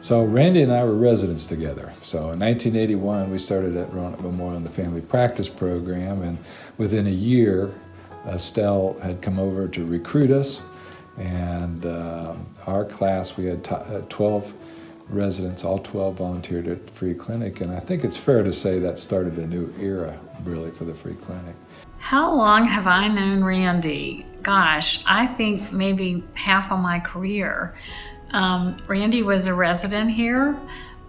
So Randy and I were residents together. So in 1981, we started at Roanoke Memorial in the family practice program, and within a year, Estelle had come over to recruit us, and our class, we had 12 residents, all 12 volunteered at the free clinic, and I think it's fair to say that started a new era, really, for the free clinic. How long have I known Randy? Gosh, I think maybe half of my career. Randy was a resident here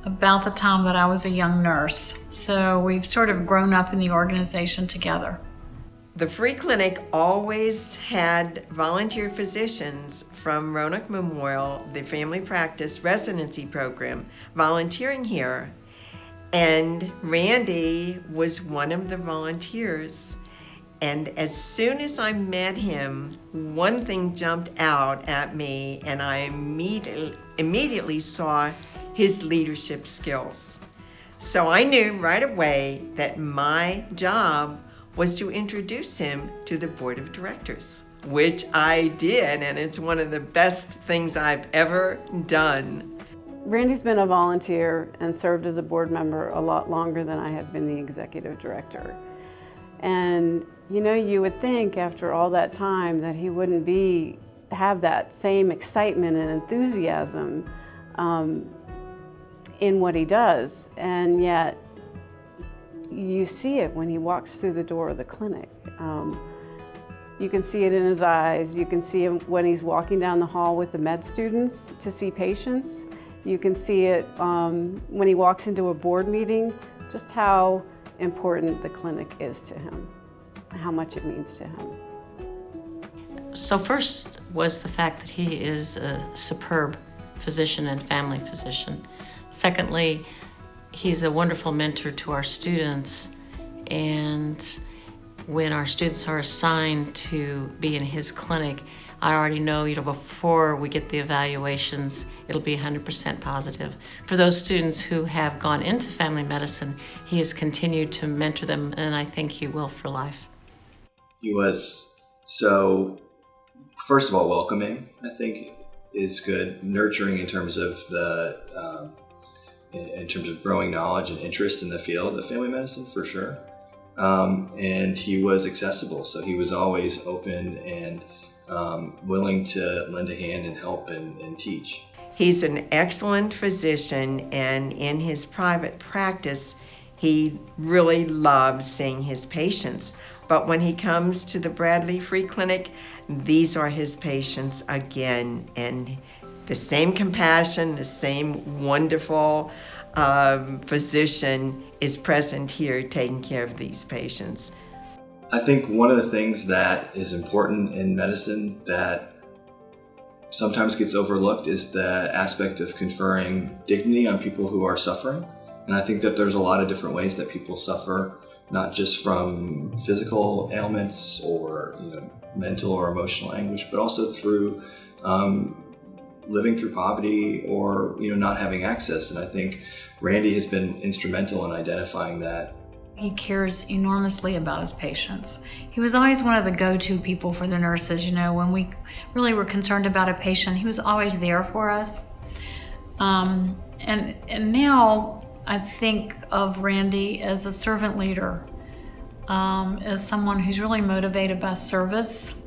about the time that I was a young nurse, so we've sort of grown up in the organization together. The free clinic always had volunteer physicians from Roanoke Memorial, the family practice residency program, volunteering here. And Randy was one of the volunteers. And as soon as I met him, one thing jumped out at me, and I immediately saw his leadership skills. So I knew right away that my job was to introduce him to the board of directors, which I did, and it's one of the best things I've ever done. Randy's been a volunteer and served as a board member a lot longer than I have been the executive director. And you know, you would think after all that time that he wouldn't have that same excitement and enthusiasm in what he does, and yet you see it when he walks through the door of the clinic. You can see it in his eyes. You can see him when he's walking down the hall with the med students to see patients. You can see it when he walks into a board meeting, just how important the clinic is to him, how much it means to him. So first was the fact that he is a superb physician and family physician. Secondly, he's a wonderful mentor to our students, and when our students are assigned to be in his clinic, I already know, before we get the evaluations, it'll be 100% positive. For those students who have gone into family medicine, he has continued to mentor them, and I think he will for life. He was so, first of all, welcoming, I think, is good. Nurturing in terms of in terms of growing knowledge and interest in the field of family medicine, for sure. And he was accessible, so he was always open and willing to lend a hand and help and teach. He's an excellent physician, and in his private practice, he really loves seeing his patients. But when he comes to the Bradley Free Clinic, these are his patients again, and the same compassion, the same wonderful physician is present here taking care of these patients. I think one of the things that is important in medicine that sometimes gets overlooked is the aspect of conferring dignity on people who are suffering. And I think that there's a lot of different ways that people suffer, not just from physical ailments or mental or emotional anguish, but also through living through poverty or not having access. And I think Randy has been instrumental in identifying that. He cares enormously about his patients. He was always one of the go-to people for the nurses. When we really were concerned about a patient, he was always there for us. And now I think of Randy as a servant leader, as someone who's really motivated by service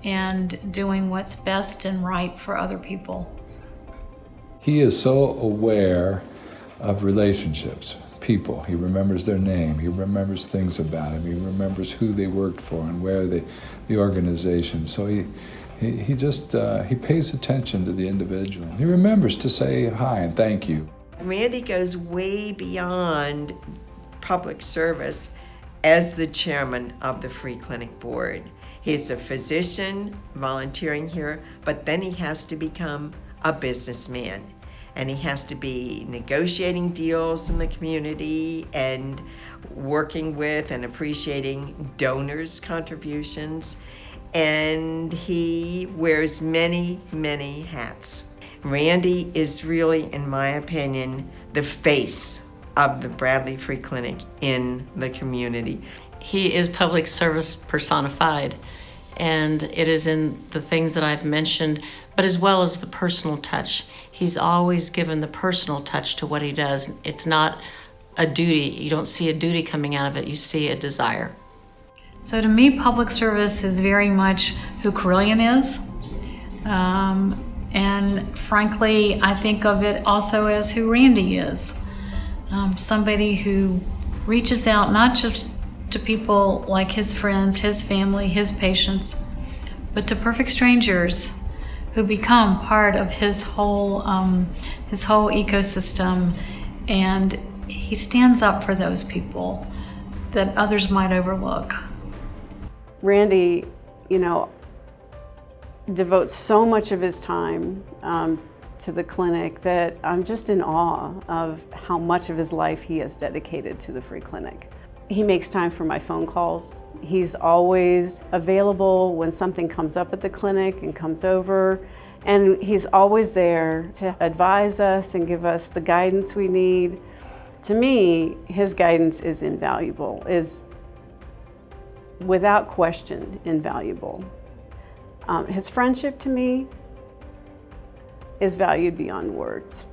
and doing what's best and right for other people. He is so aware of relationships, people. He remembers their name. He remembers things about him. He remembers who they worked for and where the organization. So he pays attention to the individual. He remembers to say hi and thank you. Randy goes way beyond public service as the chairman of the Free Clinic Board. He's a physician volunteering here, but then he has to become a businessman. And he has to be negotiating deals in the community and working with and appreciating donors' contributions. And he wears many, many hats. Randy is really, in my opinion, the face of the Bradley Free Clinic in the community. He is public service personified, And it is in the things that I've mentioned, but as well as the personal touch. He's always given the personal touch to what he does. It's not a duty. You don't see a duty coming out of it. You see a desire. So to me, public service is very much who Carillion is. And frankly, I think of it also as who Randy is. Somebody who reaches out not just to people like his friends, his family, his patients, but to perfect strangers who become part of his whole ecosystem. And he stands up for those people that others might overlook. Randy, devotes so much of his time to the clinic that I'm just in awe of how much of his life he has dedicated to the free clinic. He makes time for my phone calls. He's always available when something comes up at the clinic and comes over. And he's always there to advise us and give us the guidance we need. To me, his guidance is invaluable, is without question invaluable. His friendship to me is valued beyond words.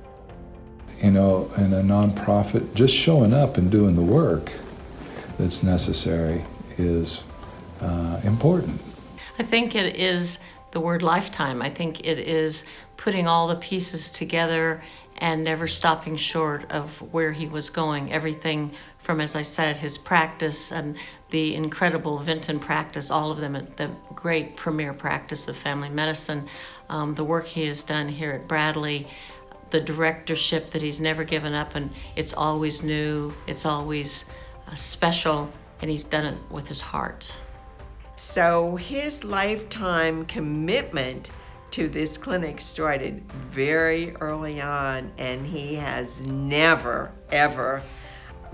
In a nonprofit, just showing up and doing the work that's necessary is important. I think it is the word lifetime. I think it is putting all the pieces together and never stopping short of where he was going. Everything from, as I said, his practice and the incredible Vinton practice, all of them, the great premier practice of family medicine, the work he has done here at Bradley, the directorship that he's never given up, and it's always new, it's always special, and he's done it with his heart. So his lifetime commitment to this clinic started very early on, and he has never, ever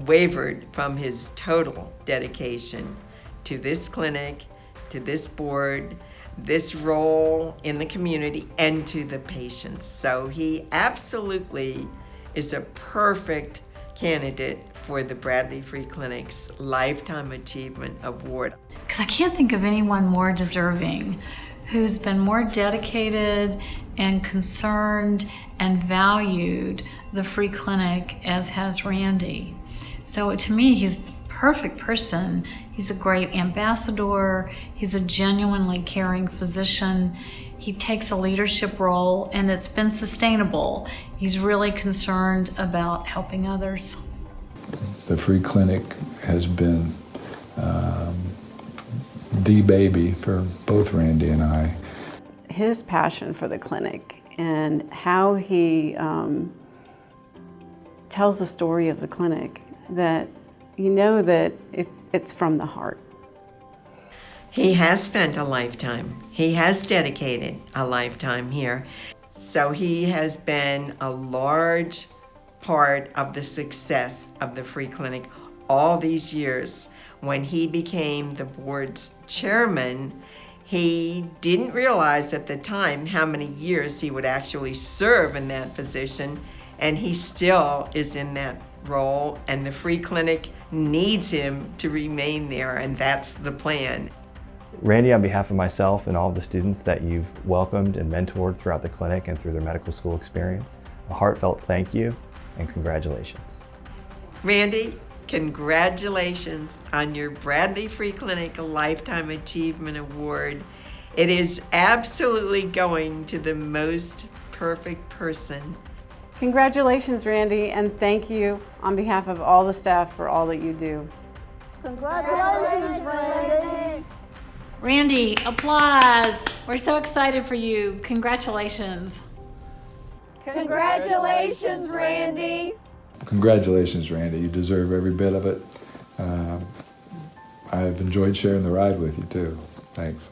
wavered from his total dedication to this clinic, to this board, this role in the community, and to the patients. So he absolutely is a perfect candidate for the Bradley Free Clinic's Lifetime Achievement Award. Because I can't think of anyone more deserving, who's been more dedicated and concerned and valued the free clinic as has Randy. So to me, he's the perfect person. He's a great ambassador. He's a genuinely caring physician. He takes a leadership role, and it's been sustainable. He's really concerned about helping others. The free clinic has been the baby for both Randy and I. His passion for the clinic and how he tells the story of the clinic, that that it's from the heart. He has spent a lifetime. He has dedicated a lifetime here. So he has been a large part of the success of the free clinic all these years. When he became the board's chairman, he didn't realize at the time how many years he would actually serve in that position, and he still is in that role, and the free clinic needs him to remain there, and that's the plan. Randy, on behalf of myself and all of the students that you've welcomed and mentored throughout the clinic and through their medical school experience, a heartfelt thank you and congratulations. Randy, congratulations on your Bradley Free Clinic Lifetime Achievement Award. It is absolutely going to the most perfect person. Congratulations, Randy, and thank you on behalf of all the staff for all that you do. Congratulations, Randy! Randy, applause. We're so excited for you. Congratulations. Congratulations, Randy! Congratulations, Randy. You deserve every bit of it. I've enjoyed sharing the ride with you, too. Thanks.